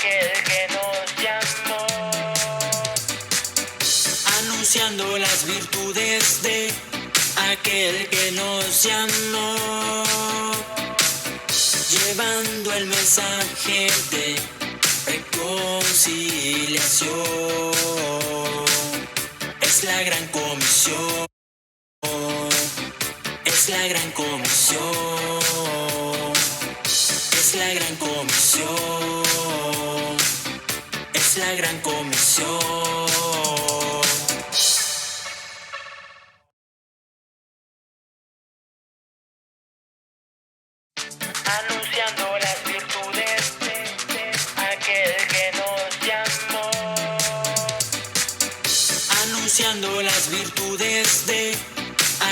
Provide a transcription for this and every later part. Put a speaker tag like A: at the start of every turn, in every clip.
A: aquel que nos llamó. Anunciando las virtudes de aquel que nos llamó. Llevando el mensaje de reconciliación. Es la gran comisión. Es la gran comisión. Es la gran comisión. Es la gran comisión. Anunciando las virtudes de aquel que nos llamó. Anunciando las virtudes de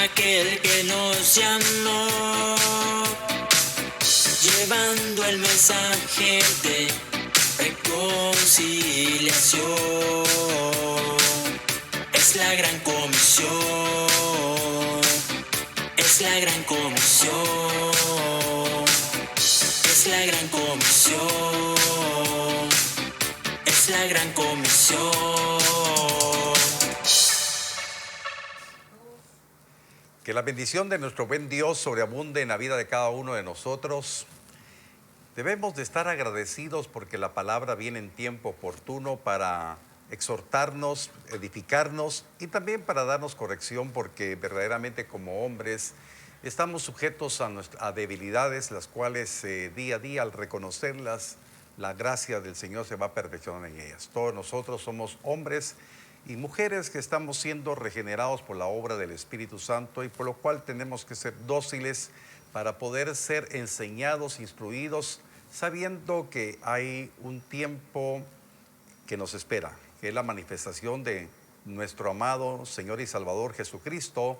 A: aquel que nos llamó. Llevando el mensaje de reconciliación. Es la gran comisión. Es la gran comisión. Es la gran comisión. Es la gran comisión.
B: Que la bendición de nuestro buen Dios sobreabunde en la vida de cada uno de nosotros. Debemos de estar agradecidos porque la palabra viene en tiempo oportuno para exhortarnos, edificarnos y también para darnos corrección, porque verdaderamente como hombres estamos sujetos a debilidades, las cuales día a día, al reconocerlas, la gracia del Señor se va perfeccionando en ellas. Todos nosotros somos hombres y mujeres que estamos siendo regenerados por la obra del Espíritu Santo, y por lo cual tenemos que ser dóciles para poder ser enseñados, instruidos, sabiendo que hay un tiempo que nos espera, que es la manifestación de nuestro amado Señor y Salvador Jesucristo,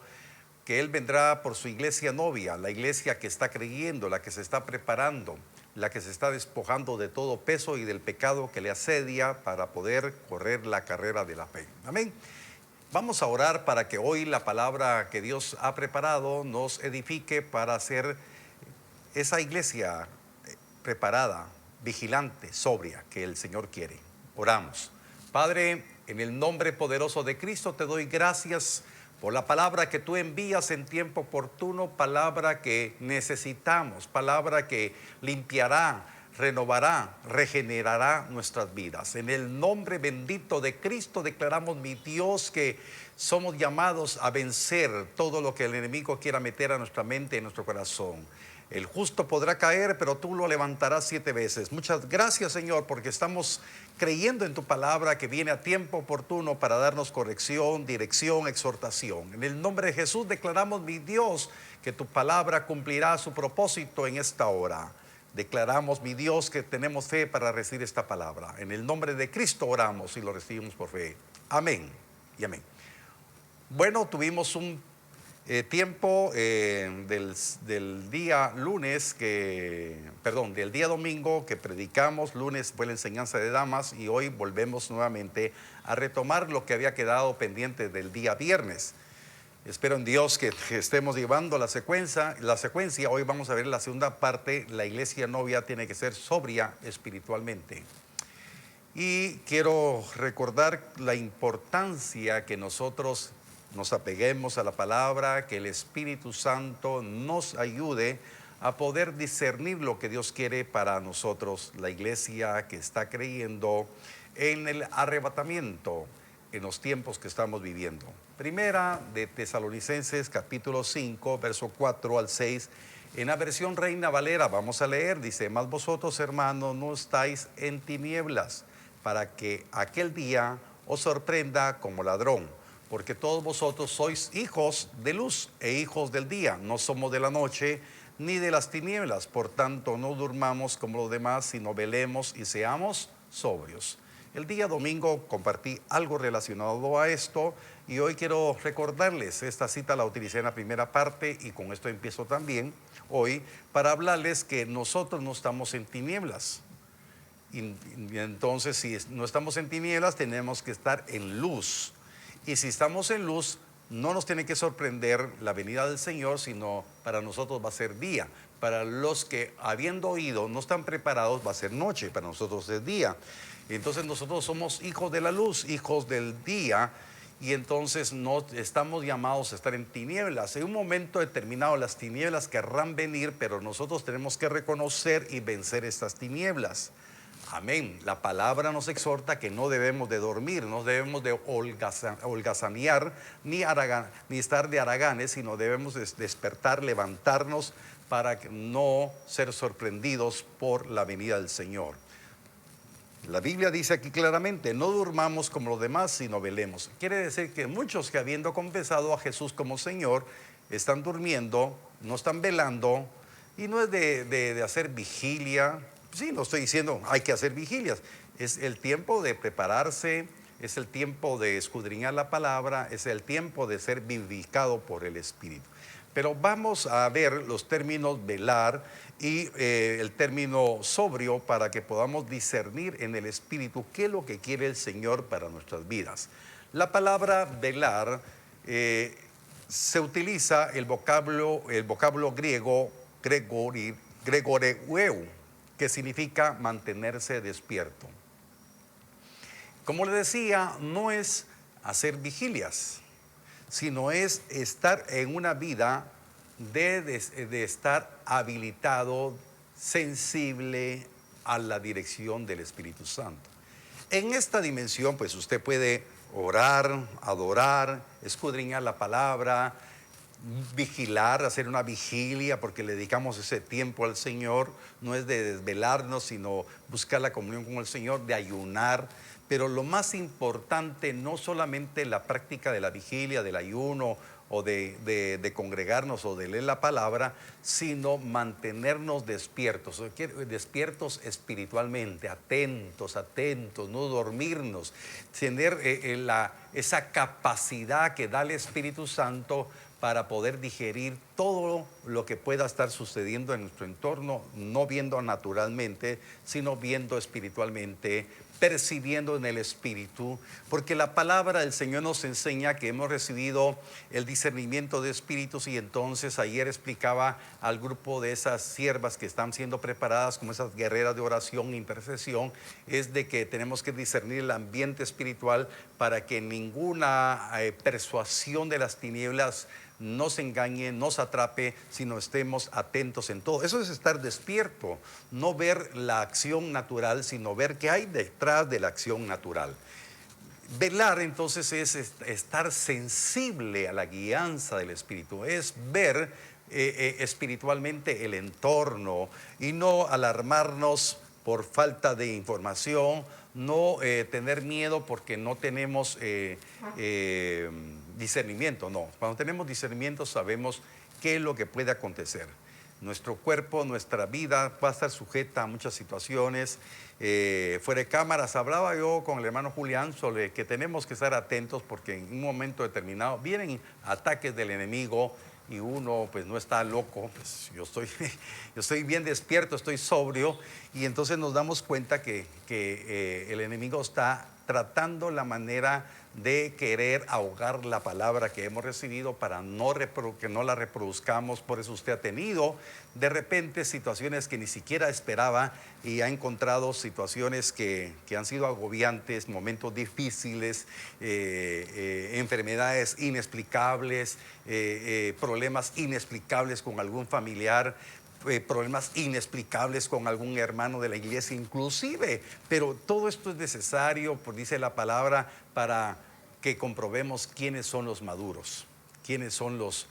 B: que Él vendrá por su iglesia novia, la iglesia que está creyendo, la que se está preparando, la que se está despojando de todo peso y del pecado que le asedia para poder correr la carrera de la fe. Amén. Vamos a orar para que hoy la palabra que Dios ha preparado nos edifique para ser esa iglesia preparada, vigilante, sobria, que el Señor quiere. Oramos. Padre, en el nombre poderoso de Cristo te doy gracias por la palabra que tú envías en tiempo oportuno, palabra que necesitamos, palabra que limpiará, renovará, regenerará nuestras vidas. En el nombre bendito de Cristo declaramos, mi Dios, que somos llamados a vencer todo lo que el enemigo quiera meter a nuestra mente y a nuestro corazón. El justo podrá caer, pero tú lo levantarás 7 veces. Muchas gracias, Señor, porque estamos creyendo en tu palabra que viene a tiempo oportuno para darnos corrección, dirección, exhortación. En el nombre de Jesús declaramos, mi Dios, que tu palabra cumplirá su propósito en esta hora. Declaramos, mi Dios, que tenemos fe para recibir esta palabra. En el nombre de Cristo oramos y lo recibimos por fe. Amén y amén. Bueno, tuvimos un tiempo del día lunes, del día domingo que predicamos. Lunes fue la enseñanza de damas y hoy volvemos nuevamente a retomar lo que había quedado pendiente del día viernes. Espero en Dios que estemos llevando la secuencia. Hoy vamos a ver la segunda parte. La iglesia novia tiene que ser sobria espiritualmente. Y quiero recordar la importancia que nosotros nos apeguemos a la palabra, que el Espíritu Santo nos ayude a poder discernir lo que Dios quiere para nosotros, la iglesia que está creyendo en el arrebatamiento en los tiempos que estamos viviendo. Primera de Tesalonicenses, capítulo 5, verso 4 al 6, en la versión Reina Valera, vamos a leer, dice: mas vosotros, hermanos, no estáis en tinieblas, para que aquel día os sorprenda como ladrón. Porque todos vosotros sois hijos de luz e hijos del día. No somos de la noche ni de las tinieblas. Por tanto, no durmamos como los demás, sino velemos y seamos sobrios. El día domingo compartí algo relacionado a esto y hoy quiero recordarles, esta cita la utilicé en la primera parte y con esto empiezo también hoy, para hablarles que nosotros no estamos en tinieblas. Y entonces, si no estamos en tinieblas, tenemos que estar en luz. Y si estamos en luz, no nos tiene que sorprender la venida del Señor, sino para nosotros va a ser día. para los que habiendo oído no están preparados va a ser noche, para nosotros es día. Entonces nosotros somos hijos de la luz, hijos del día, y entonces no estamos llamados a estar en tinieblas. En un momento determinado las tinieblas querrán venir, pero nosotros tenemos que reconocer y vencer estas tinieblas. Amén. La palabra nos exhorta que no debemos de dormir, no debemos de holgazanear ni estar de haraganes, sino debemos despertar, levantarnos para no ser sorprendidos por la venida del Señor. La Biblia dice aquí claramente, no durmamos como los demás, sino velemos. Quiere decir que muchos que habiendo confesado a Jesús como Señor, están durmiendo, no están velando, y no es de hacer vigilia. Sí, no estoy diciendo hay que hacer vigilias, es el tiempo de prepararse, es el tiempo de escudriñar la palabra, es el tiempo de ser vivificado por el Espíritu. Pero vamos a ver los términos velar y el término sobrio para que podamos discernir en el Espíritu qué es lo que quiere el Señor para nuestras vidas. La palabra velar se utiliza el vocablo griego gregoreu, que significa mantenerse despierto. Como le decía, no es hacer vigilias, sino es estar en una vida de estar habilitado, sensible a la dirección del Espíritu Santo. En esta dimensión, pues usted puede orar, adorar, escudriñar la palabra, vigilar, hacer una vigilia, porque le dedicamos ese tiempo al Señor. No es de desvelarnos, sino buscar la comunión con el Señor, de ayunar. Pero lo más importante, no solamente la práctica de la vigilia, del ayuno, o de congregarnos o de leer la palabra, sino mantenernos despiertos espiritualmente, atentos, no dormirnos, tener esa capacidad que da el Espíritu Santo para poder digerir todo lo que pueda estar sucediendo en nuestro entorno, no viendo naturalmente, sino viendo espiritualmente, percibiendo en el Espíritu, porque la palabra del Señor nos enseña que hemos recibido el discernimiento de espíritus. Y entonces ayer explicaba al grupo de esas siervas que están siendo preparadas como esas guerreras de oración e intercesión, es de que tenemos que discernir el ambiente espiritual para que ninguna persuasión de las tinieblas nos engañe, nos atrape, sino estemos atentos en todo. Eso es estar despierto, no ver la acción natural, sino ver qué hay detrás de la acción natural. Velar entonces es estar sensible a la guianza del Espíritu, es ver espiritualmente el entorno y no alarmarnos por falta de información, no tener miedo porque no tenemos discernimiento. No, cuando tenemos discernimiento sabemos qué es lo que puede acontecer. Nuestro cuerpo, nuestra vida va a estar sujeta a muchas situaciones. Fuera de cámaras hablaba yo con el hermano Julián sobre que tenemos que estar atentos porque en un momento determinado vienen ataques del enemigo y uno pues no está loco. Pues yo estoy bien despierto, estoy sobrio, y entonces nos damos cuenta que el enemigo está tratando la manera de querer ahogar la palabra que hemos recibido para que no la reproduzcamos. Por eso usted ha tenido de repente situaciones que ni siquiera esperaba y ha encontrado situaciones que han sido agobiantes, momentos difíciles, enfermedades inexplicables, problemas inexplicables con algún familiar, problemas inexplicables con algún hermano de la iglesia inclusive. Pero todo esto es necesario, dice la palabra, para que comprobemos quiénes son los maduros, quiénes son los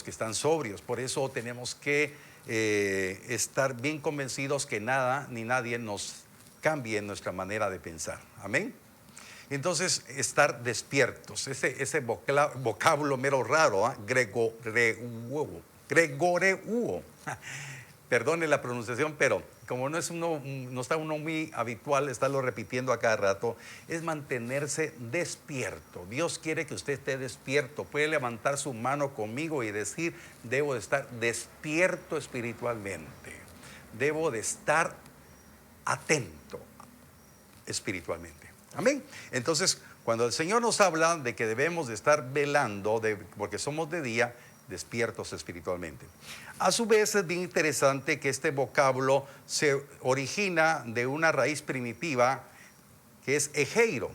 B: que están sobrios. Por eso tenemos que estar bien convencidos que nada ni nadie nos cambie nuestra manera de pensar. Amén. Entonces, estar despiertos, ese vocablo mero raro, gregoreuo. Perdone la pronunciación, pero como no está uno muy habitual estarlo repitiendo a cada rato, es mantenerse despierto. Dios quiere que usted esté despierto. Puede levantar su mano conmigo y decir: debo de estar despierto espiritualmente. Debo de estar atento espiritualmente. Amén. Entonces, cuando el Señor nos habla de que debemos de estar velando, porque somos de día, despiertos espiritualmente. A su vez es bien interesante que este vocablo se origina de una raíz primitiva que es egeiro.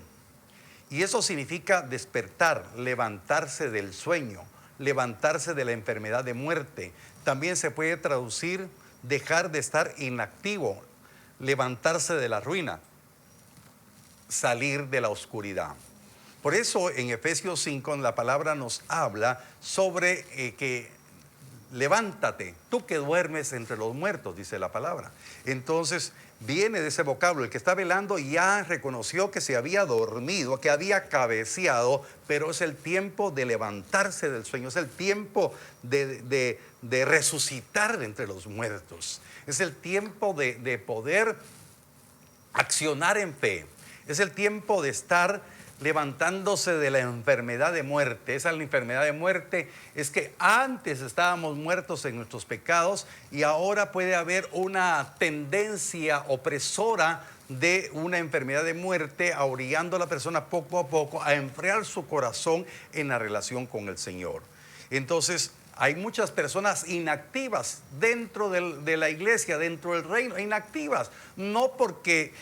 B: Y eso significa despertar, levantarse del sueño, levantarse de la enfermedad de muerte. También se puede traducir dejar de estar inactivo, levantarse de la ruina, salir de la oscuridad. Por eso en Efesios 5 la palabra nos habla sobre que levántate, tú que duermes entre los muertos, dice la palabra. Entonces viene de ese vocablo, el que está velando ya reconoció que se había dormido, que había cabeceado, pero es el tiempo de levantarse del sueño, es el tiempo de resucitar de entre los muertos, es el tiempo de poder accionar en fe, es el tiempo de estar levantándose de la enfermedad de muerte. Esa la enfermedad de muerte es que antes estábamos muertos en nuestros pecados y ahora puede haber una tendencia opresora de una enfermedad de muerte, orillando a la persona poco a poco a enfriar su corazón en la relación con el Señor. Entonces hay muchas personas inactivas dentro de la iglesia, dentro del reino, inactivas, no porque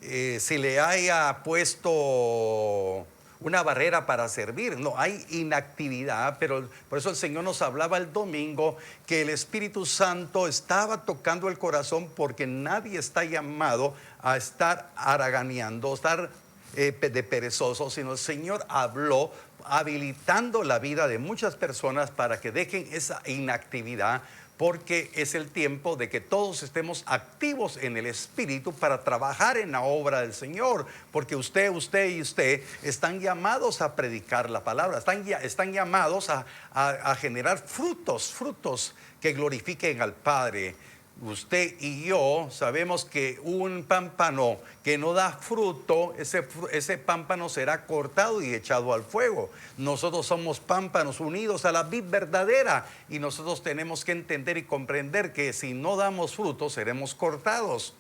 B: se le haya puesto una barrera para servir, no, hay inactividad, pero por eso el Señor nos hablaba el domingo que el Espíritu Santo estaba tocando el corazón, porque nadie está llamado a estar haraganeando, estar de perezoso, sino el Señor habló habilitando la vida de muchas personas para que dejen esa inactividad, porque es el tiempo de que todos estemos activos en el Espíritu para trabajar en la obra del Señor, porque usted y usted están llamados a predicar la palabra, están llamados a generar frutos que glorifiquen al Padre. Usted y yo sabemos que un pámpano que no da fruto, ese pámpano será cortado y echado al fuego. Nosotros somos pámpanos unidos a la vid verdadera, y nosotros tenemos que entender y comprender que si no damos fruto seremos cortados.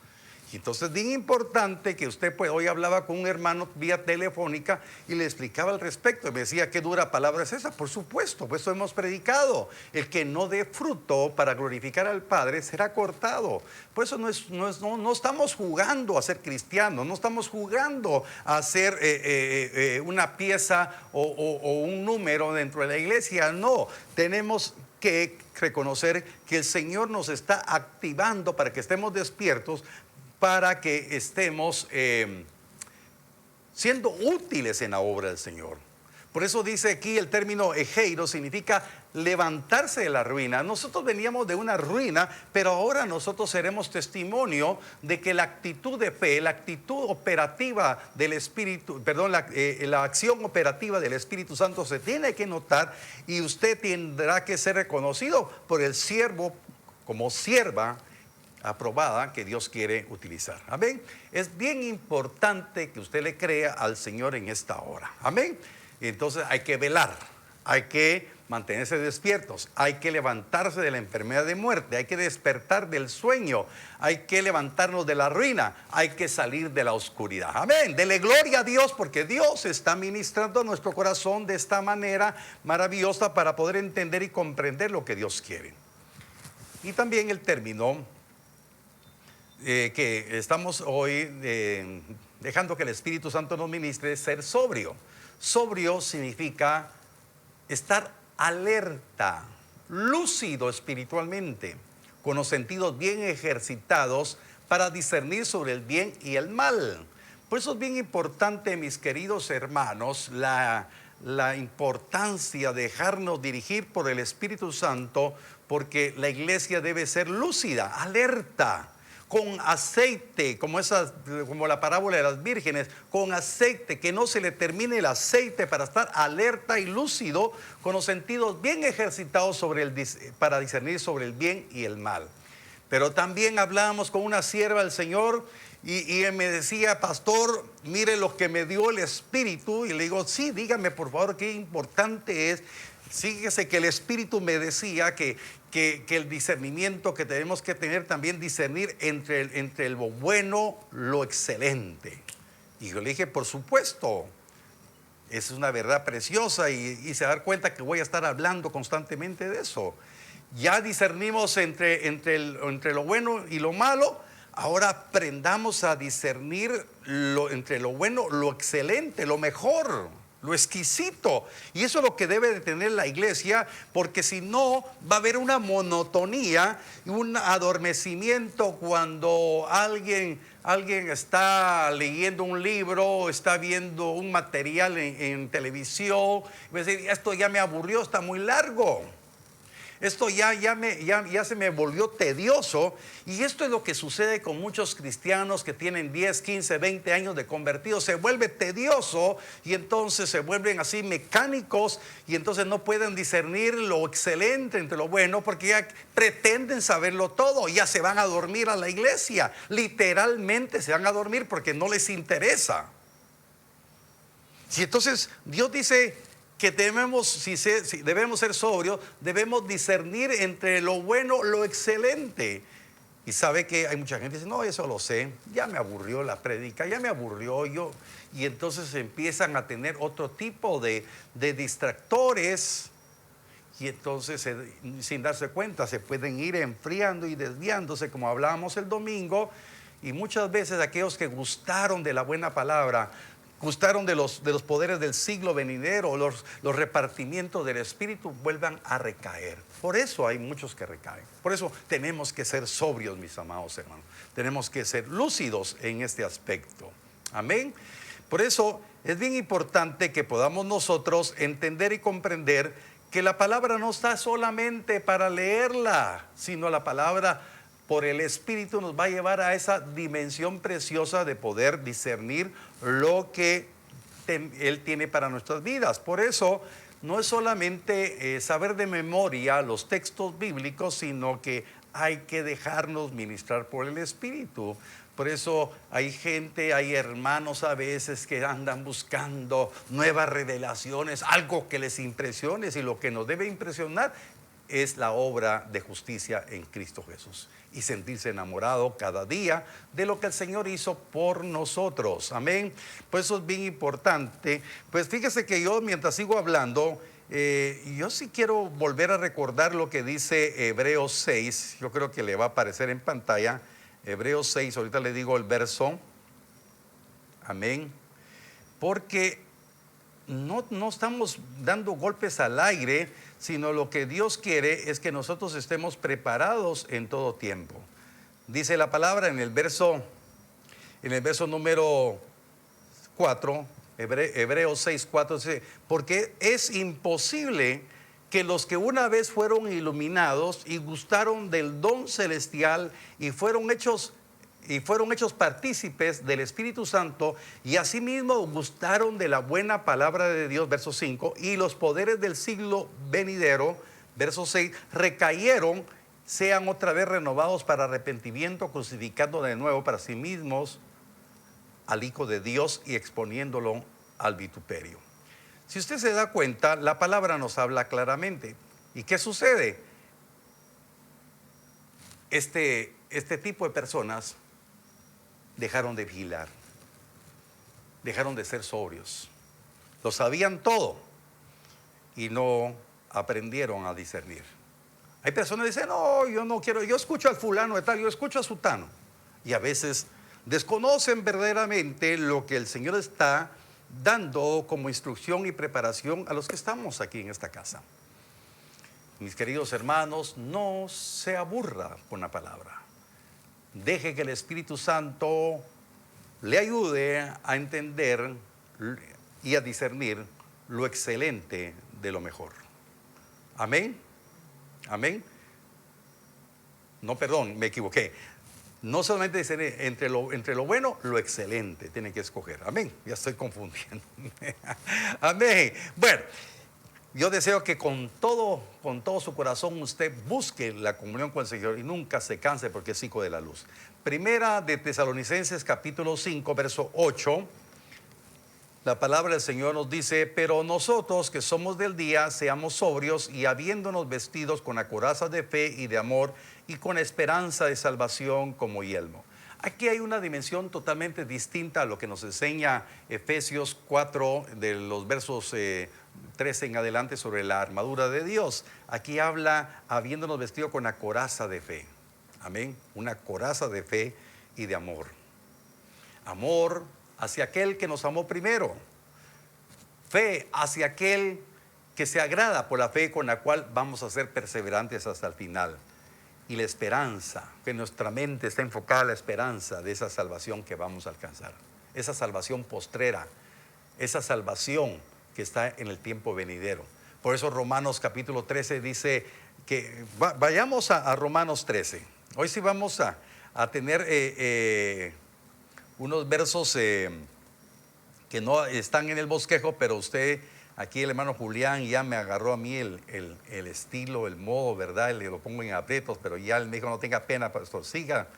B: Y entonces es bien importante que usted, pues, hoy hablaba con un hermano vía telefónica y le explicaba al respecto. Me decía, qué dura palabra es esa. Por supuesto, pues eso hemos predicado. El que no dé fruto para glorificar al Padre será cortado. Por eso no estamos jugando a ser cristianos, no estamos jugando a ser una pieza o un número dentro de la iglesia. No, tenemos que reconocer que el Señor nos está activando para que estemos despiertos, para que estemos siendo útiles en la obra del Señor. Por eso dice aquí el término egeiro, significa levantarse de la ruina. Nosotros veníamos de una ruina, pero ahora nosotros seremos testimonio de que la actitud de fe, la actitud operativa del Espíritu, la acción operativa del Espíritu Santo se tiene que notar, y usted tendrá que ser reconocido por el siervo como sierva aprobada que Dios quiere utilizar. Amén. Es bien importante que usted le crea al Señor en esta hora. Amén. Entonces hay que velar, hay que mantenerse despiertos, hay que levantarse de la enfermedad de muerte, hay que despertar del sueño, hay que levantarnos de la ruina, hay que salir de la oscuridad. Amén. Dele gloria a Dios, porque Dios está ministrando a nuestro corazón de esta manera maravillosa para poder entender y comprender lo que Dios quiere. Y también el término que estamos hoy dejando que el Espíritu Santo nos ministre, ser sobrio. Sobrio significa estar alerta, lúcido espiritualmente, con los sentidos bien ejercitados para discernir sobre el bien y el mal. Por eso es bien importante, mis queridos hermanos, la importancia de dejarnos dirigir por el Espíritu Santo, porque la iglesia debe ser lúcida, alerta, con aceite, como la parábola de las vírgenes, con aceite, que no se le termine el aceite, para estar alerta y lúcido, con los sentidos bien ejercitados para discernir sobre el bien y el mal. Pero también hablábamos con una sierva del Señor y él me decía, pastor, mire lo que me dio el Espíritu. Y le digo, sí, dígame por favor qué importante es. Fíjese que el Espíritu me decía que el discernimiento que tenemos que tener, también discernir entre lo bueno, lo excelente. Y yo le dije, por supuesto, Es una verdad preciosa y se da cuenta que voy a estar hablando constantemente de eso. Ya discernimos entre lo bueno y lo malo. Ahora aprendamos a discernir entre lo bueno, lo excelente, lo mejor, lo exquisito. Y eso es lo que debe de tener la iglesia, porque si no va a haber una monotonía y un adormecimiento cuando alguien está leyendo un libro, está viendo un material en televisión, y va a decir, esto ya me aburrió, está muy largo. Esto ya se me volvió tedioso. Y esto es lo que sucede con muchos cristianos que tienen 10, 15, 20 años de convertidos. Se vuelve tedioso y entonces se vuelven así mecánicos y entonces no pueden discernir lo excelente entre lo bueno, porque ya pretenden saberlo todo. Ya se van a dormir a la iglesia. Literalmente se van a dormir porque no les interesa. Y entonces Dios dice que debemos ser sobrios, debemos discernir entre lo bueno, lo excelente. Y sabe que hay mucha gente que dice, no, eso lo sé, ya me aburrió la prédica, ya me aburrió yo. Y entonces empiezan a tener otro tipo de distractores. Y entonces, sin darse cuenta, se pueden ir enfriando y desviándose, como hablábamos el domingo. Y muchas veces aquellos que gustaron de la buena palabra, gustaron de los poderes del siglo venidero, los repartimientos del Espíritu, vuelvan a recaer. Por eso hay muchos que recaen. Por eso tenemos que ser sobrios, mis amados hermanos. Tenemos que ser lúcidos en este aspecto. Amén. Por eso es bien importante que podamos nosotros entender y comprender que la palabra no está solamente para leerla, sino la palabra por el Espíritu nos va a llevar a esa dimensión preciosa de poder discernir lo que Él tiene para nuestras vidas. Por eso no es solamente saber de memoria los textos bíblicos, sino que hay que dejarnos ministrar por el Espíritu. Por eso hay hermanos a veces que andan buscando nuevas revelaciones, algo que les impresione, y lo que nos debe impresionar es la obra de justicia en Cristo Jesús y sentirse enamorado cada día de lo que el Señor hizo por nosotros. Amén. Pues eso es bien importante. Pues fíjese que yo, mientras sigo hablando, yo sí quiero volver a recordar lo que dice Hebreos 6. Yo creo que le va a aparecer en pantalla. Hebreos 6, ahorita le digo el verso. Amén. Porque no estamos dando golpes al aire, sino lo que Dios quiere es que nosotros estemos preparados en todo tiempo. Dice la palabra en el verso número 4, Hebreos 6, 4, dice, porque es imposible que los que una vez fueron iluminados y gustaron del don celestial y fueron hechos partícipes del Espíritu Santo y asimismo gustaron de la buena palabra de Dios, verso 5, y los poderes del siglo venidero, verso 6, recayeron, sean otra vez renovados para arrepentimiento, crucificando de nuevo para sí mismos al Hijo de Dios y exponiéndolo al vituperio. Si usted se da cuenta, la palabra nos habla claramente. ¿Y qué sucede? Este tipo de personas dejaron de vigilar, dejaron de ser sobrios, lo sabían todo y no aprendieron a discernir. Hay personas que dicen, no, yo no quiero, yo escucho al fulano de tal, yo escucho a sutano, y a veces desconocen verdaderamente lo que el Señor está dando como instrucción y preparación a los que estamos aquí en esta casa. Mis queridos hermanos, no se aburra con la palabra. Deje que el Espíritu Santo le ayude a entender y a discernir lo excelente de lo mejor. Amén. Amén. No, perdón, me equivoqué. No solamente discernir entre lo bueno, lo excelente. Tiene que escoger. Amén. Ya estoy confundiendo. Amén. Bueno, yo deseo que con todo su corazón usted busque la comunión con el Señor y nunca se canse, porque es hijo de la luz. Primera de Tesalonicenses capítulo 5, verso 8. La palabra del Señor nos dice, pero nosotros que somos del día, seamos sobrios y habiéndonos vestidos con la coraza de fe y de amor y con esperanza de salvación como yelmo. Aquí hay una dimensión totalmente distinta a lo que nos enseña Efesios 4, de los versos 13 en adelante, sobre la armadura de Dios. Aquí habla habiéndonos vestido con la coraza de fe. Amén. Una coraza de fe y de amor. Amor hacia aquel que nos amó primero. Fe hacia aquel que se agrada por la fe con la cual vamos a ser perseverantes hasta el final. Y la esperanza, que nuestra mente está enfocada a la esperanza de esa salvación que vamos a alcanzar. Esa salvación postrera, esa salvación que está en el tiempo venidero. Por eso Romanos capítulo 13 dice que, vayamos a Romanos 13. Hoy sí vamos a tener unos versos que no están en el bosquejo, pero usted... Aquí el hermano Julián ya me agarró a mí el estilo, el modo, ¿verdad? Le lo pongo en aprietos, pero ya él me dijo, no tenga pena, pastor, siga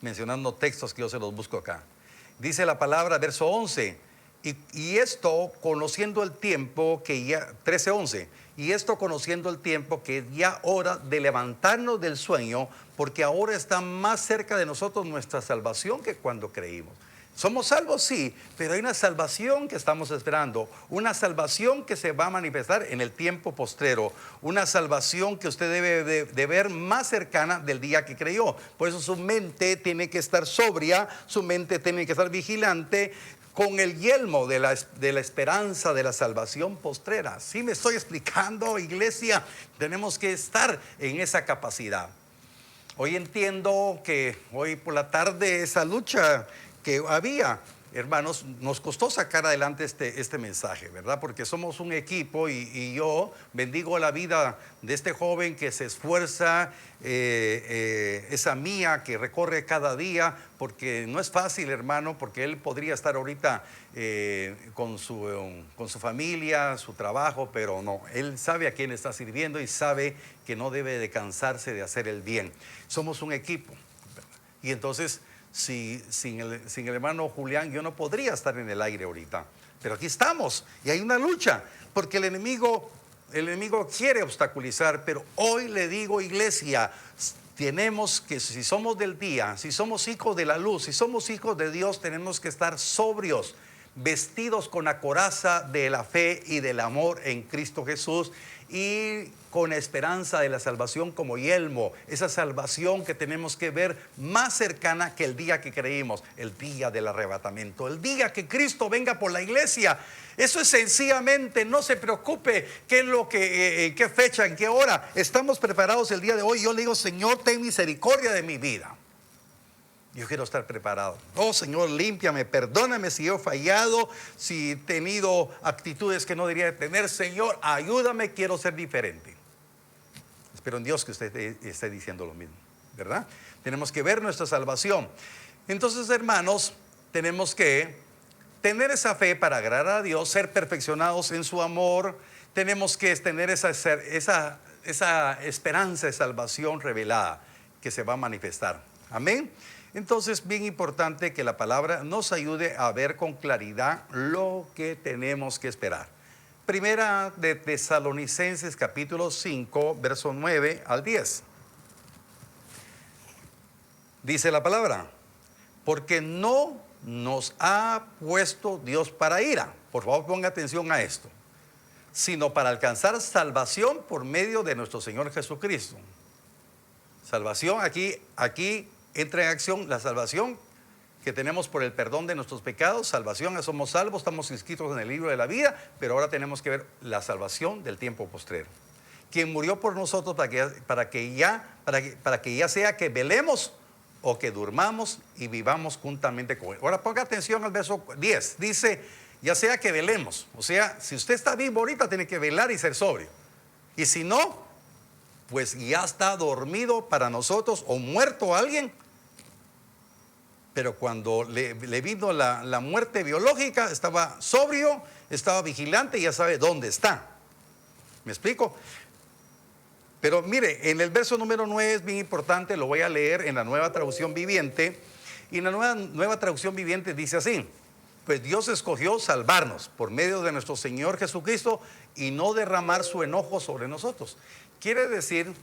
B: mencionando textos que yo se los busco acá. Dice la palabra, verso 11, y esto conociendo el tiempo que ya, 13:11, y esto conociendo el tiempo que es ya hora de levantarnos del sueño, porque ahora está más cerca de nosotros nuestra salvación que cuando creímos. Somos salvos, sí, pero hay una salvación que estamos esperando, una salvación que se va a manifestar en el tiempo postrero, una salvación que usted debe de ver más cercana del día que creyó. Por eso su mente tiene que estar sobria, su mente tiene que estar vigilante, con el yelmo de la esperanza de la salvación postrera. ¿Sí me estoy explicando, iglesia? Tenemos que estar en esa capacidad. Hoy entiendo que hoy por la tarde esa lucha que había, hermanos, nos costó sacar adelante este mensaje, ¿verdad? Porque somos un equipo y yo bendigo la vida de este joven que se esfuerza, esa Mía que recorre cada día, porque no es fácil, hermano, porque él podría estar ahorita con su familia, su trabajo, pero no, él sabe a quién está sirviendo y sabe que no debe de cansarse de hacer el bien. Somos un equipo, ¿verdad? Y entonces... sin el hermano Julián yo no podría estar en el aire ahorita, pero aquí estamos y hay una lucha porque el enemigo quiere obstaculizar, pero hoy le digo, iglesia, tenemos que, si somos del día, si somos hijos de la luz, si somos hijos de Dios, tenemos que estar sobrios, vestidos con la coraza de la fe y del amor en Cristo Jesús, y con esperanza de la salvación como yelmo, esa salvación que tenemos que ver más cercana que el día que creímos, el día del arrebatamiento, el día que Cristo venga por la iglesia. Eso es sencillamente, no se preocupe qué es lo que, en qué fecha, en qué hora. Estamos preparados el día de hoy. Yo le digo, Señor, ten misericordia de mi vida. Yo quiero estar preparado. Oh, Señor, límpiame, perdóname si he fallado, si he tenido actitudes que no debería de tener. Señor, ayúdame, quiero ser diferente. Espero en Dios que usted esté diciendo lo mismo, ¿verdad? Tenemos que ver nuestra salvación. Entonces, hermanos, tenemos que tener esa fe para agradar a Dios, ser perfeccionados en su amor. Tenemos que tener esa esperanza de salvación revelada que se va a manifestar. Amén. Entonces, bien importante que la palabra nos ayude a ver con claridad lo que tenemos que esperar. Primera de Tesalonicenses capítulo 5, verso 9 al 10. Dice la palabra, porque no nos ha puesto Dios para ira. Por favor, ponga atención a esto. Sino para alcanzar salvación por medio de nuestro Señor Jesucristo. Salvación, aquí entra en acción la salvación que tenemos por el perdón de nuestros pecados. Salvación, somos salvos, estamos inscritos en el libro de la vida, pero ahora tenemos que ver la salvación del tiempo postrero. Quien murió por nosotros para que ya sea que velemos o que durmamos y vivamos juntamente con él. Ahora ponga atención al verso 10. Dice, ya sea que velemos. O sea, si usted está vivo ahorita, tiene que velar y ser sobrio. Y si no, pues ya está dormido para nosotros o muerto alguien. Pero cuando le vino la muerte biológica, estaba sobrio, estaba vigilante y ya sabe dónde está. ¿Me explico? Pero mire, en el verso número 9 es bien importante, lo voy a leer en la Nueva Traducción Viviente. Y en la nueva Traducción Viviente dice así: pues Dios escogió salvarnos por medio de nuestro Señor Jesucristo y no derramar su enojo sobre nosotros. Quiere decir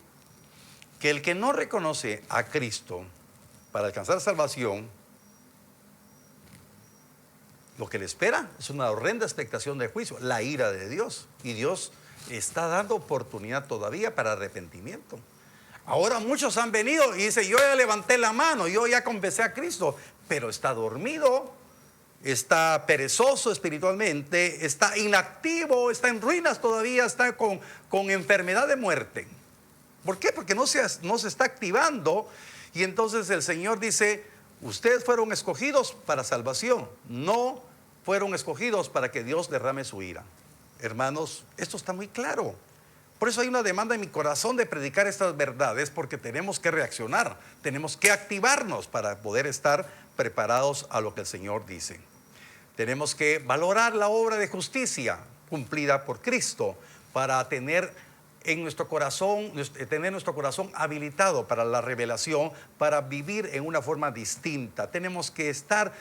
B: que el que no reconoce a Cristo para alcanzar salvación, lo que le espera es una horrenda expectación de juicio, la ira de Dios. Y Dios está dando oportunidad todavía para arrepentimiento. Ahora muchos han venido y dicen, yo ya levanté la mano, yo ya confesé a Cristo, pero está dormido, está perezoso espiritualmente, está inactivo, está en ruinas todavía, está con enfermedad de muerte. ¿Por qué? Porque no se está activando. Y entonces el Señor dice, ustedes fueron escogidos para salvación, no fueron escogidos para que Dios derrame su ira. Hermanos, esto está muy claro. Por eso hay una demanda en mi corazón de predicar estas verdades, porque tenemos que reaccionar, tenemos que activarnos para poder estar preparados a lo que el Señor dice. Tenemos que valorar la obra de justicia cumplida por Cristo para tener nuestro corazón habilitado para la revelación, para vivir en una forma distinta. Tenemos que estar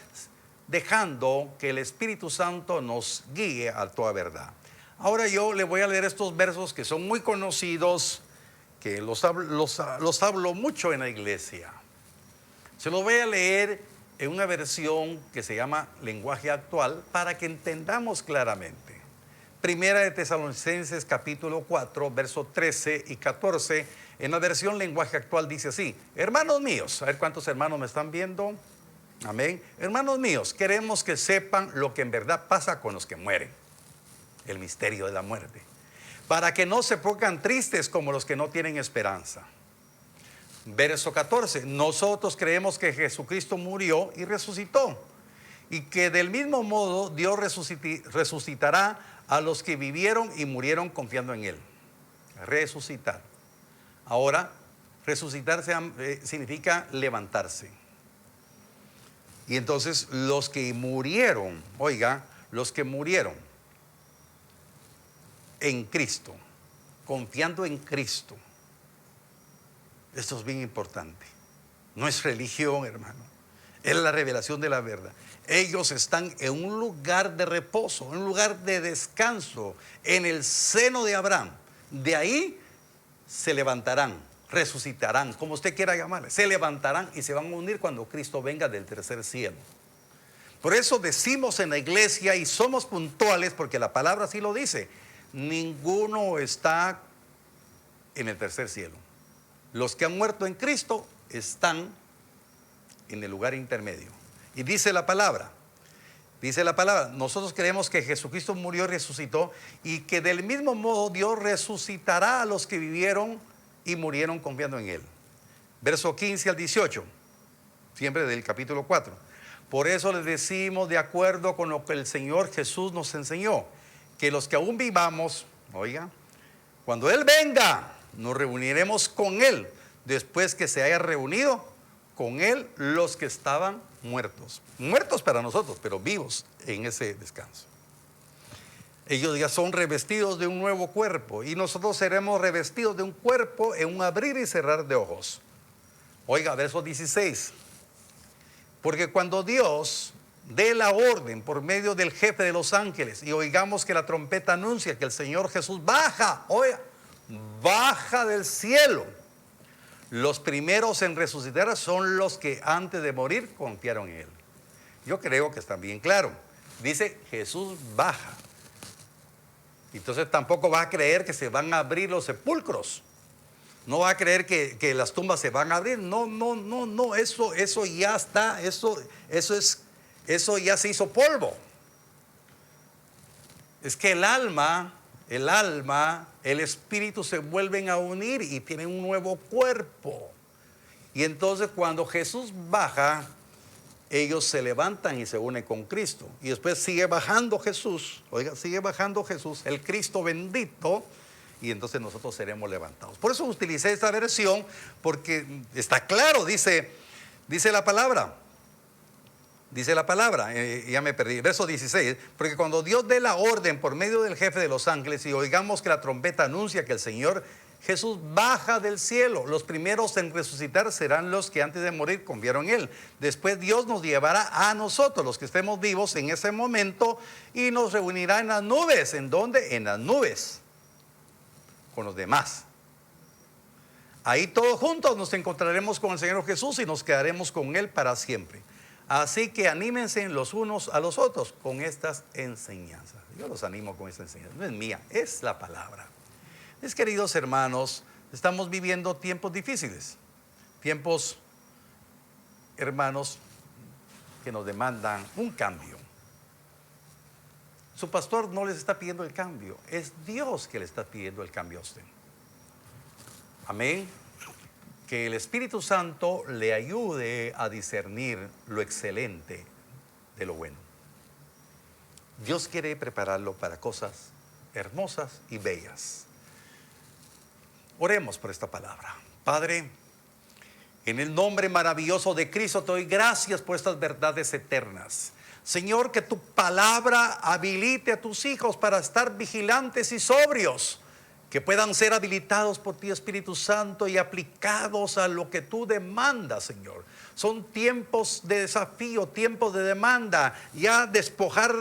B: dejando que el Espíritu Santo nos guíe a toda verdad. Ahora yo le voy a leer estos versos que son muy conocidos, que los hablo mucho en la iglesia. Se los voy a leer en una versión que se llama lenguaje actual para que entendamos claramente. Primera de Tesalonicenses capítulo 4, versos 13 y 14. En la versión lenguaje actual dice así: hermanos míos, a ver cuántos hermanos me están viendo. Amén. Hermanos míos, queremos que sepan lo que en verdad pasa con los que mueren. El misterio de la muerte, para que no se pongan tristes como los que no tienen esperanza. Verso 14: nosotros creemos que Jesucristo murió y resucitó, y que del mismo modo Dios resucitará a los que vivieron y murieron confiando en Él. Resucitar. Ahora, resucitar significa levantarse. Y entonces los que murieron, oiga, los que murieron en Cristo, confiando en Cristo. Esto es bien importante. No es religión, hermano. Es la revelación de la verdad. Ellos están en un lugar de reposo, en un lugar de descanso, en el seno de Abraham. De ahí se levantarán, resucitarán, como usted quiera llamarle. Se levantarán y se van a unir cuando Cristo venga del tercer cielo. Por eso decimos en la iglesia, y somos puntuales porque la palabra así lo dice: ninguno está en el tercer cielo. Los que han muerto en Cristo están en el lugar intermedio. Y dice la palabra, nosotros creemos que Jesucristo murió y resucitó, y que del mismo modo Dios resucitará a los que vivieron y murieron confiando en Él. Verso 15 al 18, siempre del capítulo 4. Por eso les decimos, de acuerdo con lo que el Señor Jesús nos enseñó, que los que aún vivamos, oiga, cuando Él venga, nos reuniremos con Él, después que se haya reunido con Él los que estaban muertos. Muertos para nosotros, pero vivos en ese descanso. Ellos ya son revestidos de un nuevo cuerpo, y nosotros seremos revestidos de un cuerpo en un abrir y cerrar de ojos. Oiga, verso 16. Porque cuando Dios dé la orden por medio del jefe de los ángeles y oigamos que la trompeta anuncia que el Señor Jesús baja, oiga, baja del cielo, los primeros en resucitar son los que antes de morir confiaron en Él. Yo creo que está bien claro. Dice Jesús baja. Entonces tampoco va a creer que se van a abrir los sepulcros. No va a creer que las tumbas se van a abrir. No, eso ya está, eso ya se hizo polvo. Es que el alma, el espíritu se vuelven a unir y tienen un nuevo cuerpo. Y entonces cuando Jesús baja, ellos se levantan y se unen con Cristo. Y después sigue bajando Jesús, oiga, sigue bajando Jesús, el Cristo bendito, y entonces nosotros seremos levantados. Por eso utilicé esta versión, porque está claro, dice la palabra. Dice la palabra, ya me perdí, verso 16, porque cuando Dios dé la orden por medio del jefe de los ángeles y oigamos que la trompeta anuncia que el Señor Jesús baja del cielo, los primeros en resucitar serán los que antes de morir confiaron en Él. Después Dios nos llevará a nosotros, los que estemos vivos en ese momento, y nos reunirá en las nubes. ¿En dónde? En las nubes, con los demás. Ahí todos juntos nos encontraremos con el Señor Jesús y nos quedaremos con Él para siempre. Así que anímense los unos a los otros con estas enseñanzas. Yo los animo con esta enseñanza. No es mía, es la palabra. Mis queridos hermanos, estamos viviendo tiempos difíciles. Tiempos, hermanos, que nos demandan un cambio. Su pastor no les está pidiendo el cambio, es Dios que le está pidiendo el cambio a usted. Amén. Que el Espíritu Santo le ayude a discernir lo excelente de lo bueno. Dios quiere prepararlo para cosas hermosas y bellas. Oremos por esta palabra. Padre, en el nombre maravilloso de Cristo te doy gracias por estas verdades eternas. Señor, que tu palabra habilite a tus hijos para estar vigilantes y sobrios, que puedan ser habilitados por ti, Espíritu Santo, y aplicados a lo que tú demandas, Señor. Son tiempos de desafío, tiempos de demanda, ya despojar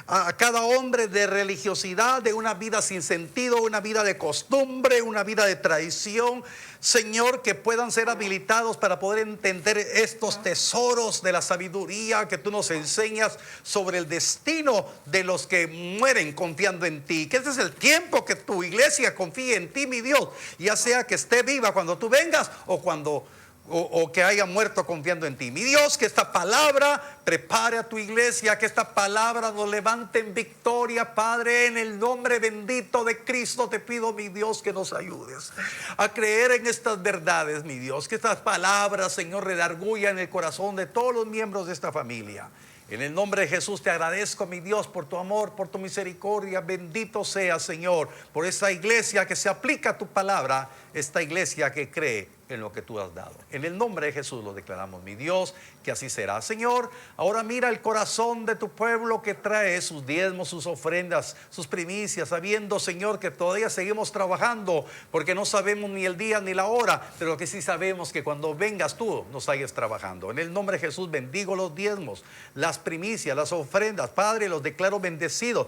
B: a cada hombre de religiosidad, de una vida sin sentido, una vida de costumbre, una vida de traición. Señor, que puedan ser habilitados para poder entender estos tesoros de la sabiduría que tú nos enseñas sobre el destino de los que mueren confiando en ti. Que este es el tiempo que tu iglesia confíe en ti, mi Dios, ya sea que esté viva cuando tú vengas o que haya muerto confiando en ti. Mi Dios, que esta palabra prepare a tu iglesia, que esta palabra nos levante en victoria, Padre, en el nombre bendito de Cristo. Te pido, mi Dios, que nos ayudes a creer en estas verdades, mi Dios, que estas palabras, Señor, redargullan el corazón de todos los miembros de esta familia. En el nombre de Jesús te agradezco, mi Dios, por tu amor, por tu misericordia. Bendito sea, Señor, por esta iglesia que se aplica a tu palabra, esta iglesia que cree en lo que tú has dado. En el nombre de Jesús lo declaramos, mi Dios, que así será. Señor, ahora mira el corazón de tu pueblo que trae sus diezmos, sus ofrendas, sus primicias, sabiendo, Señor, que todavía seguimos trabajando, porque no sabemos ni el día ni la hora, pero que sí sabemos que cuando vengas tú nos hayas trabajando. En el nombre de Jesús bendigo los diezmos, las primicias, las ofrendas, Padre, los declaro bendecidos.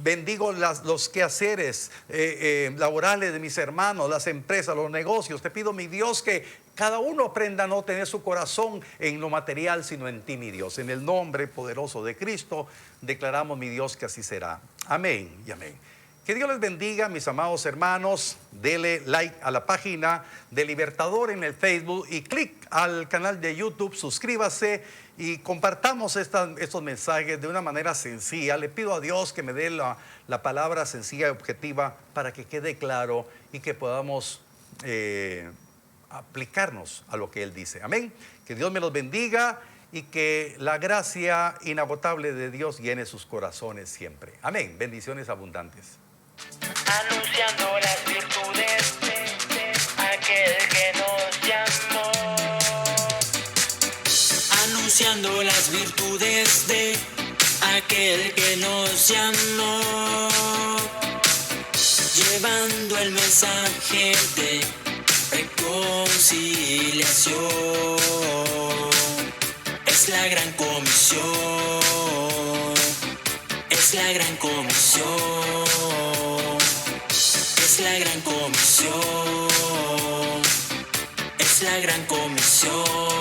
B: Bendigo los quehaceres laborales de mis hermanos, las empresas, los negocios. Te pido, mi Dios, que cada uno aprenda a no tener su corazón en lo material, sino en ti, mi Dios. En el nombre poderoso de Cristo declaramos, mi Dios, que así será. Amén y amén. Que Dios les bendiga, mis amados hermanos. Dele like a la página de Libertador en el Facebook y clic al canal de YouTube. Suscríbase y compartamos estos mensajes de una manera sencilla. Le pido a Dios que me dé la palabra sencilla y objetiva para que quede claro y que podamos aplicarnos a lo que Él dice. Amén. Que Dios me los bendiga y que la gracia inagotable de Dios llene sus corazones siempre. Amén. Bendiciones abundantes.
A: Anunciando las virtudes de aquel que nos llamó. Anunciando las virtudes de aquel que nos llamó. Llevando el mensaje de reconciliación. Es la gran comisión. Es la gran comisión. Es la gran comisión. Es la gran comisión.